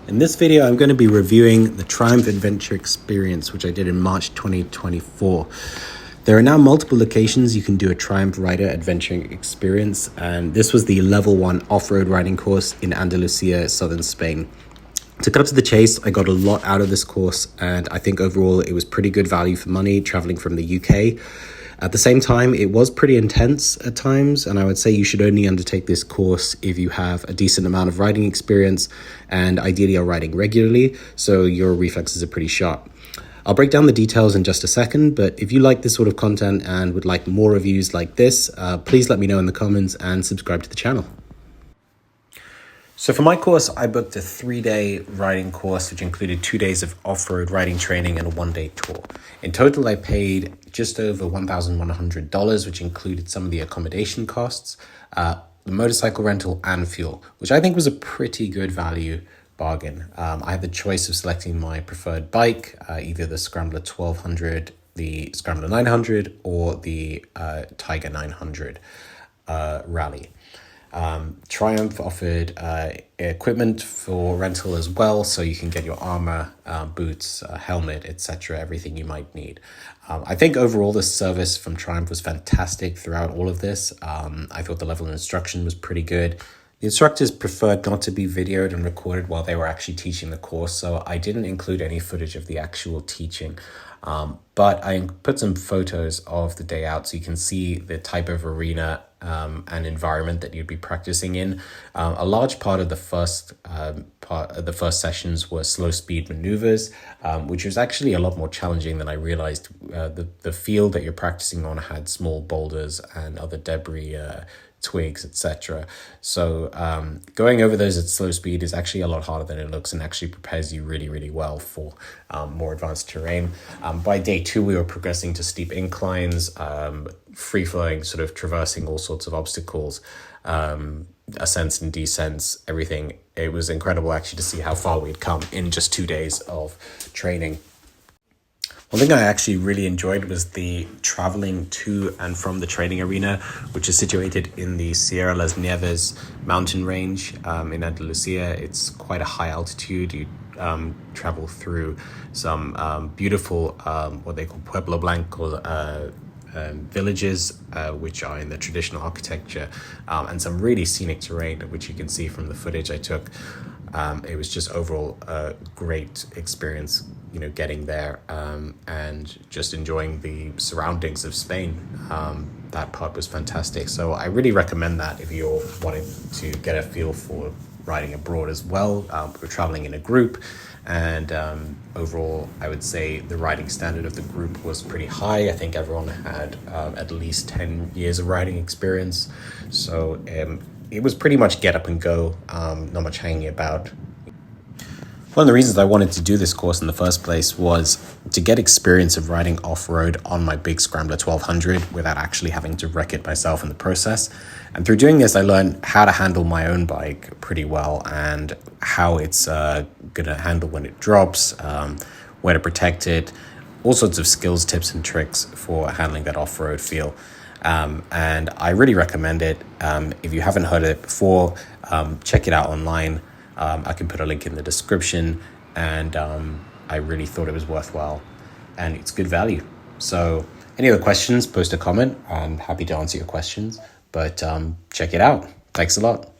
In this video, I'm going to be reviewing the Triumph Adventure Experience, which I did in March 2024. There are now multiple locations you can do a Triumph Rider Adventuring Experience, and this was the level 1 off-road riding course in Andalusia, southern Spain. To cut to the chase, I got a lot out of this course, and I think overall it was pretty good value for money traveling from the UK. At the same time, it was pretty intense at times, and I would say you should only undertake this course if you have a decent amount of riding experience and ideally are riding regularly, so your reflexes are pretty sharp. I'll break down the details in just a second, but if you like this sort of content and would like more reviews like this, please let me know in the comments and subscribe to the channel. So for my course, I booked a 3-day riding course, which included 2 days of off-road riding training and a 1-day tour. In total, I paid just over $1,100, which included some of the accommodation costs, the motorcycle rental and fuel, which I think was a pretty good value bargain. I had the choice of selecting my preferred bike, either the Scrambler 1200, the Scrambler 900, or the Tiger 900 Rally. Triumph offered equipment for rental as well, so you can get your armor, boots, helmet, etc., everything you might need. I think overall the service from Triumph was fantastic throughout all of this. I thought the level of instruction was pretty good. The instructors preferred not to be videoed and recorded while they were actually teaching the course, so I didn't include any footage of the actual teaching. But I put some photos of the day out so you can see the type of arena and environment that you'd be practicing in. A large part of the first sessions were slow speed maneuvers, which was actually a lot more challenging than I realized. The field that you're practicing on had small boulders and other debris, twigs, etc. So going over those at slow speed is actually a lot harder than it looks and actually prepares you really, really well for more advanced terrain. By day 2, we were progressing to steep inclines, free-flowing, sort of traversing all sorts of obstacles, ascents and descents, everything. It was incredible actually to see how far we'd come in just 2 days of training. One thing I actually really enjoyed was the traveling to and from the training arena, which is situated in the Sierra Las Nieves mountain range in Andalusia. It's quite a high altitude. You travel through some beautiful, what they call Pueblo Blanco villages, which are in the traditional architecture, and some really scenic terrain, which you can see from the footage I took. It was just overall a great experience, getting there and just enjoying the surroundings of Spain. That part was fantastic. So I really recommend that if you're wanting to get a feel for riding abroad as well. We're traveling in a group, and overall, I would say the riding standard of the group was pretty high. I think everyone had at least 10 years of riding experience. So it was pretty much get up and go, not much hanging about. One of the reasons I wanted to do this course in the first place was to get experience of riding off-road on my big Scrambler 1200 without actually having to wreck it myself in the process. And through doing this, I learned how to handle my own bike pretty well and how it's going to handle when it drops, where to protect it, all sorts of skills, tips, and tricks for handling that off-road feel. And I really recommend it. If you haven't heard of it before, check it out online. I can put a link in the description, and I really thought it was worthwhile and it's good value. So any other questions, post a comment. I'm happy to answer your questions, but check it out. Thanks a lot.